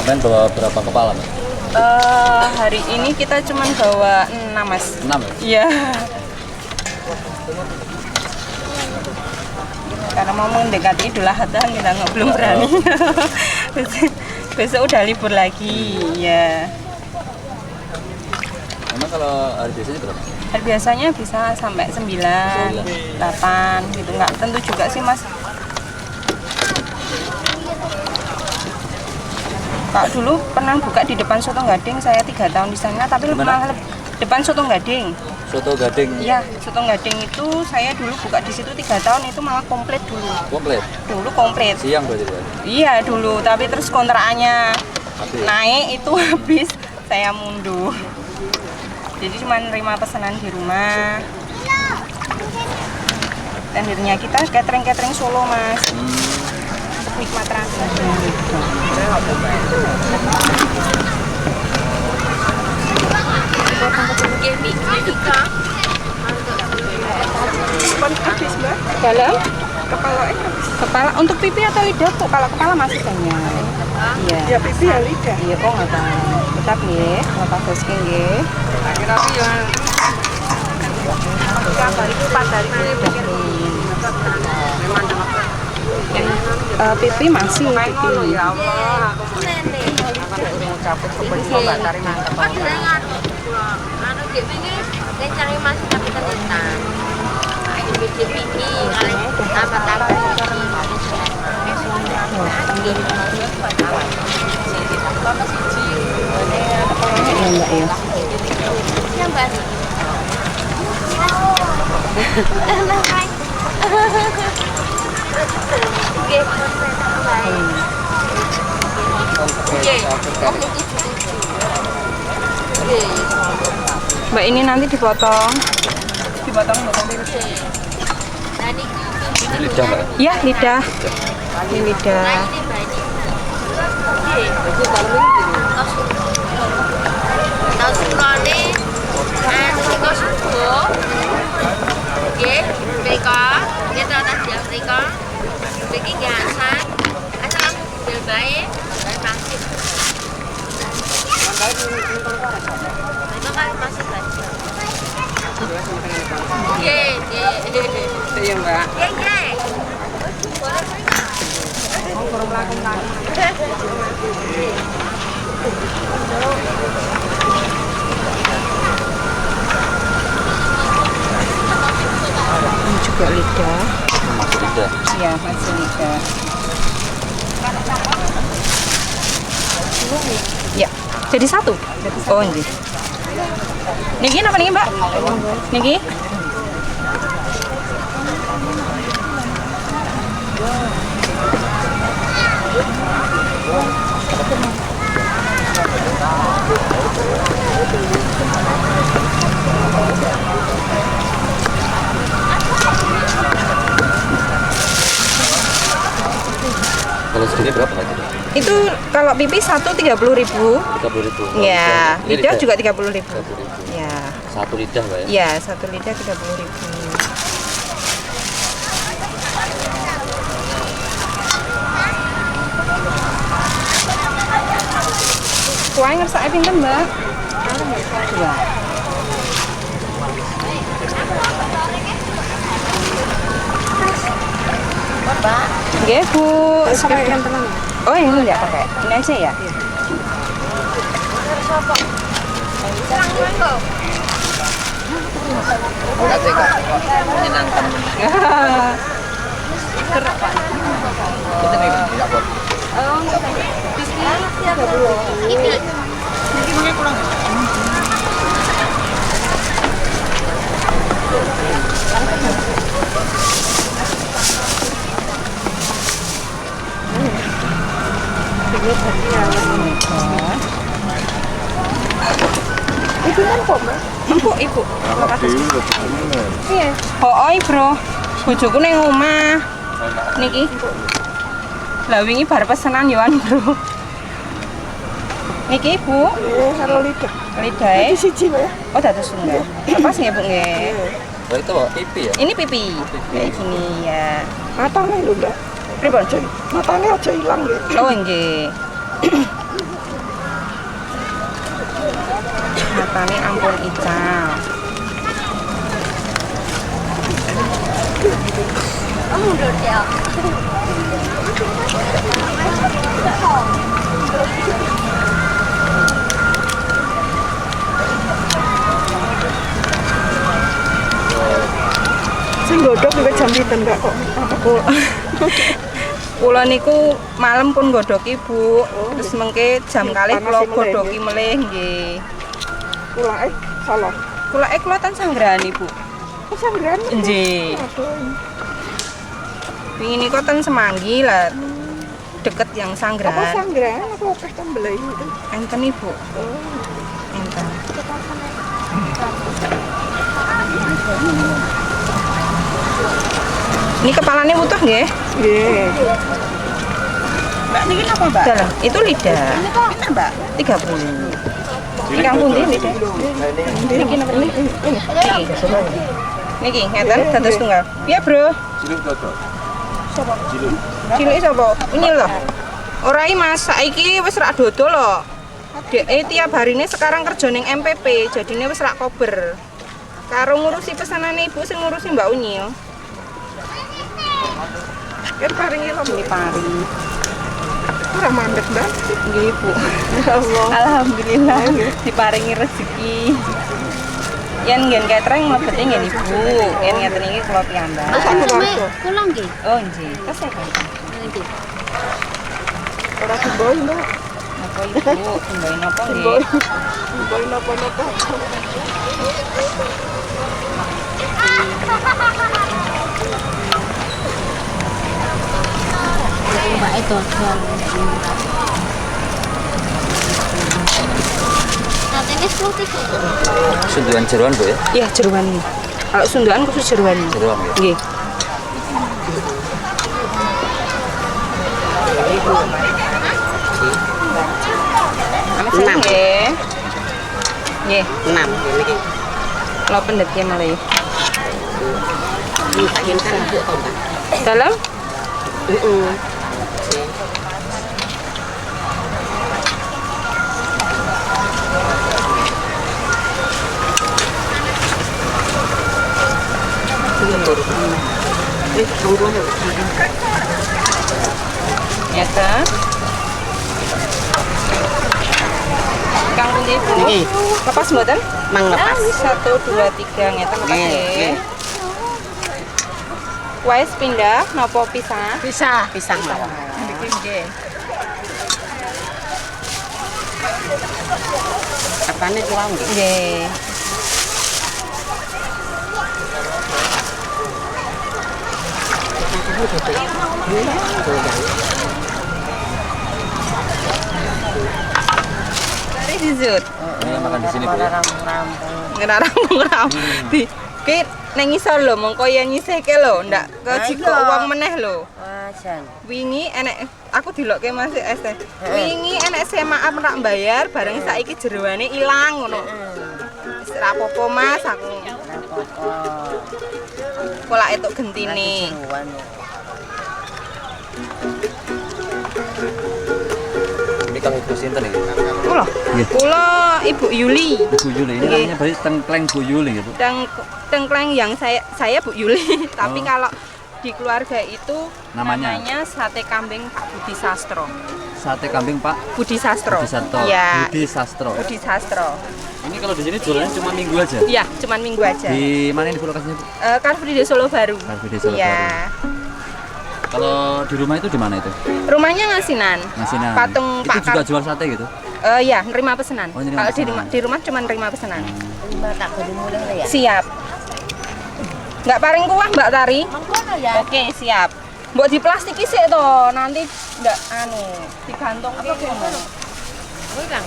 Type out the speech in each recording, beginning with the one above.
Sampai bawa berapa kepala, Mas? Hari ini kita cuma bawa 6, Mas. 6 ya? Iya. Karena mau mendekati Idul Adha kita belum berani. Besok udah libur lagi, ya. Emang kalau hari biasanya berapa? Hari biasanya bisa sampai 9, 8 gitu. Nggak tentu juga sih, Mas. Kak dulu pernah buka di depan Soto Gading, saya 3 tahun di sana, tapi malah depan Soto Gading. Soto Gading? Iya, Soto Gading itu saya dulu buka di situ 3 tahun, itu malah komplit dulu. Komplit? Dulu komplit. Siang berarti ya? Iya dulu, tapi terus kontrakannya naik itu habis, saya mundur. Jadi cuma nerima pesanan di rumah. Akhirnya kita catering Solo, Mas. Nikmat rasanya. Dalam kepala untuk pipi atau lidah, Bu? Kalau kepala masih banyak. Iya. Ya pipi ya lidah. Iya, kok nggak tahu. Tetap nih, lepas basking nggih. Tapi yang hari itu 4 hari pipi masih pipi. Ya Allah. Mbak, ini nanti dipotong Ini lidah, Mbak? ya lidah. Ini lidah. Iya, Mbak. Ini juga lidah. Masuk lidah? Iya, masih lidah. Ya, jadi satu. Oh, ini. Niki apa nih, Mbak? Niki? Kalau segini berapa lagi? Itu kalau pipi 30.000. 30.000. Ya, Ini lidah juga 30.000. 30.000. Ya. Satu lidah, Mbak ya? Ya, satu lidah 30.000. Kuah ngersake pinten, Mbak? Dua. Bapak. Nggih, Bu. Oh, ini enggak pakai. Ini aja ya? Ibu empuk, Mbak. Empuk, Ibu. Iya. Hooy, Bro. Bojoku ning omah. Niki. Lah wingi bar pesenan yoan, Bro. Niki, Ibu. Nggih, karo lidah. Lidahe. Siji, Mbak. Oh, dados tunggal. Lepas nggih, Bu, nggih. Oh, itu Mbak, pipi ya? Ini pipi. Kayak gini ya. Matane lho, Mbak. Pripun? Matane aja ilang nggih. Oh, nggih. matane ampun ical. mundur ya. Sing godhog juga jam pinten Kak kok? Kula niku malam pun godhoki Bu. Terus mengke jam kalih kula godhoki melih nggih. Kulake salah. Kulake kula tan Sanggrani Bu. Sanggrani. Nggih. Wingi niku ten Semanggi lah. Deket yang Sanggrahan. Apa Sanggrahan apa akeh tambelai itu? Enten Ibu. Enten. Ini kepalanya utuh nggih? Nggih. Mbak niki napa, Mbak? Dalam. Itu lidah. Ini kok pinten, Mbak? 30. Iki pundi lidah? Niki napa niki? Niki ngeten dados tunggal. Piye, Bro? Cilik cocok. Sopo? Cilik sapa? Unyil lho. Ora iki Mas, saiki wis rak dodol lho. Dek tiap harine sekarang kerja ning MPP, jadine wis rak kober. Karo ngurusi pesanane Ibu sing ngurusi Mbak Unyil. Kan paringi lho Ini pari. ora mandek, Mbak. Nggih, Bu. Ya Allah. Alhamdulillah diparingi rezeki. Yen ngen catering mlebete ngen Ibu. Yen ngeten iki kula piyambak. Kula nggih. Oh, nggih. Kesehatan. Nggih. Ora diboy, Mbak. Napa Ibu? Mbak napa Diboy. nggih? Diboy napa-napa. Mbak itu. Katanya 10 Sunduan jeroan Bu ya? Iya, jeruan. Kalau sunduan khusus jeruan. Jeroan ya? Nggih. Enam nggih. Nggih, 6 niki. Lo pendet ya mulai. Dalam? Ya kan? Kang pundi Bu? Lepas mboten? Mang lepas. 1 2 3 ngeten lepas nggih. Wes pindah napa pisah? Pisah. Pisah mawon. Nggih. Apane kurang nggih? Nggih. Mari disut. Ini yang makan di sini Bu ya? Ngena rampung-rampung. Di ki nang ngisor lho mengko yen nyisihke lho, ndak kejiko uang meneh lho. Wingi enek aku dilokke masih es teh. Wingi enek maaf rak bayar bareng saiki jeroane ilang ngono. Wis ra apa-apa Mas aku. Pola etuk gentine. Ini Kang Ibu sinten iki? Kula. Kula Ibu Yuli. Ibu Yuli. Ini namanya berarti tengkleng Bu Yuli gitu. Tengkleng yang saya Bu Yuli. Tapi kalau di keluarga itu namanya sate kambing Pak Budi Sastro. Sate kambing Pak Budi Sastro. Budi Sastro. Iya. Budi Sastro. Budi Sastro. Ini kalau di sini jualannya cuma minggu aja. Iya, cuman minggu aja. Di mana ini Bu lokasinya Bu? Car Free Day Solo Baru. Car Free Day Solo Iya. Kalau di rumah itu di mana itu? Rumahnya Ngasinan. Ngasinan. Patung itu Pak juga jual sate gitu? Iya, nerima pesanan. Oh, nerima Kalau pesanan. di rumah cuma nerima pesanan. Tak boleh mulai ya. Siap. Nggak paring kuah Mbak Tari? Mangkono ya. Oke, siap. Mbok di plastiki sih toh, nanti nggak digantung ke ngono. Kurang.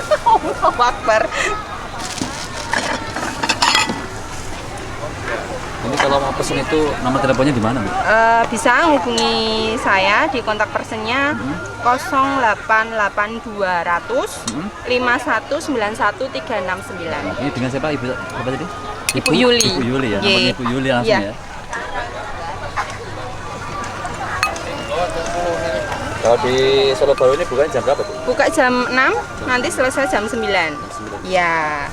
Allahu Akbar. Ini kalau mau pesen itu nomor teleponnya di mana Bu? Bisa hubungi saya di kontak personnya 088200 5191369. Ini dengan siapa Ibu apa tadi? Ibu Yuli. Ibu Yuli ya, Iya. nomornya Ibu Yuli langsung Iya. ya. Kalau di Solo Baru ini bukan jam berapa, Bu? Buka jam 6, nanti selesai jam 9. Ya.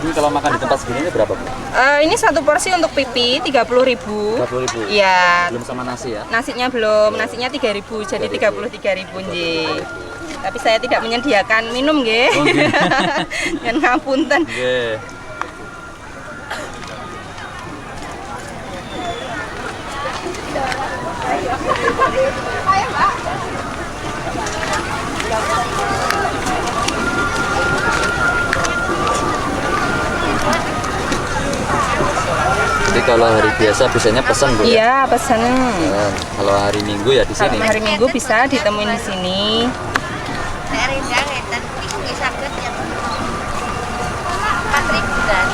Ini kalau makan di tempat segini ini berapa, Bu? Ini satu porsi untuk pipi 30.000. 30.000. Iya. Belum sama nasi ya? Nasinya belum, nasinya 3.000 jadi 33.000 nggih. Tapi saya tidak menyediakan minum nggih. Oh, nggih. Nyen ngapunten. Nggih. Jadi kalau hari biasa biasanya pesan, Bu? Iya, pesan. Nah, kalau hari Minggu ya di Kalau sini. hari Minggu bisa ditemuin di sini. Nek rendang ngeten iki nggih saged ya. 4.000 kan.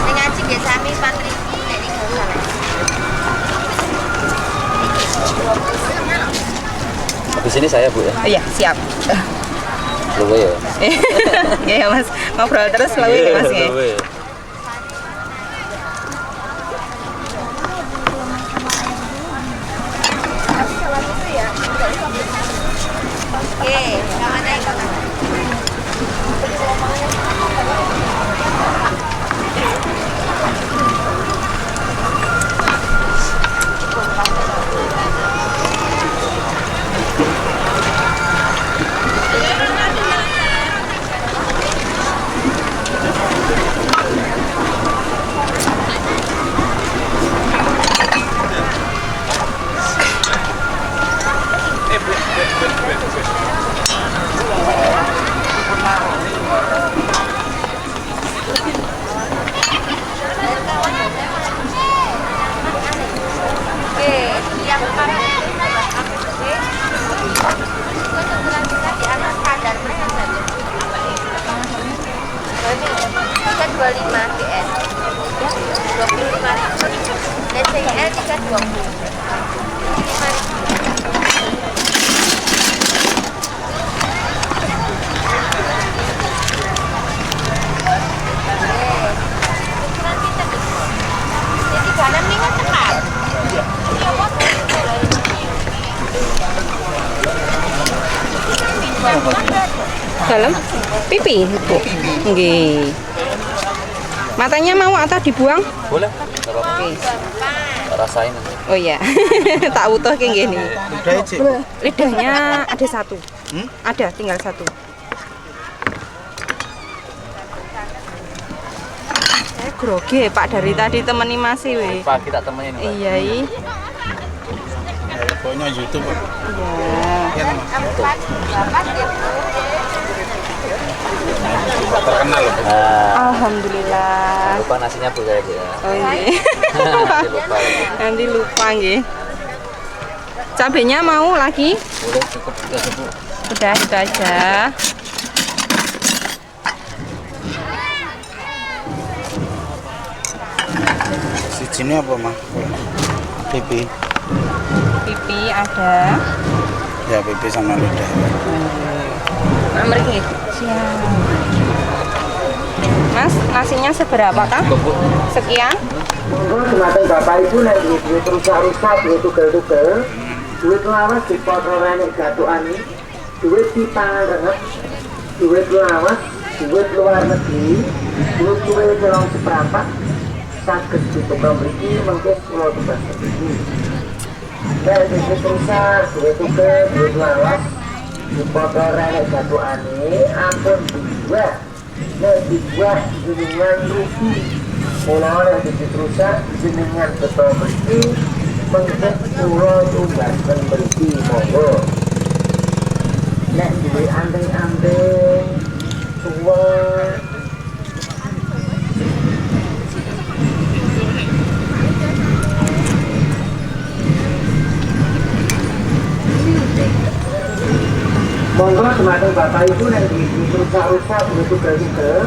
Ning ngaji nggih sami 4.000 nek niku salah. Di sini saya, Bu ya. Oh, iya, siap. Luwe ya. Iya, Mas. Ngobrol terus selalu ya, Mas ya. Luwe. Oke, kamane iku. Oke, yang para di atas kadar mereka saja. Ini 325 GS. 25.000. DCL 320. Jadi kanan minggu cepat. Dalam pipi, Bu. Nggih. Matanya mau atau dibuang? Boleh. Enggak apa-apa. Oke. Rasain nanti. Oh iya. Tak utuh kayak gini. Udah Cik. Lidahnya ada satu. Ada, tinggal satu. Saya grogi Pak dari tadi temani masih we. Pagi tak temenin, Pak. Iya, Pokoknya YouTube. Pak. iya. Terkenal loh. Nah, Alhamdulillah. lupa nasinya, Bu, saya, Bu ya. Oh iya. Nanti lupa. Nanti lupa nggih. Cabenya mau lagi? Udah cukup, udah cukup. Udah itu aja. Si sini apa mah? Pipi. Pipi ada. Ya pipi sama lidah. Nomor ini. Siap. Mas, nasinya seberapa kah? Cukup, Bu. Sekian. Monggo dumateng Bapak Ibu nek duit rusak-rusak, duit tugel-tugel, duit lawas dipotong renek gatukane, duit dipangan renget, duit lawas, duit luar negeri, duit kue celong seprapat, saged ditukar mriki mengke kula tugas mriki. Nek duit rusak, duit tugel, duit lawas dipotong renek gatukane, ampun dijual. Nek dijual jenengan rugi. Mula nek duit rusak jenengan betul mriki mengke kula tugasken mriki monggo. Nek duwe andeng-andeng tuwa monggo dumateng Bapak Ibu nek duit rusak-rusak duit tugel-tugel,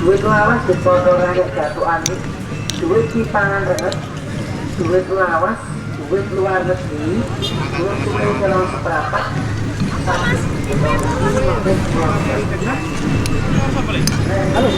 duit lawas dipotong renek gatukane, duit dipangan renget, duit lawas, duit luar negeri, duit kue celong seprapat, saged ditukar mriki mengke kula tugasken. Halo,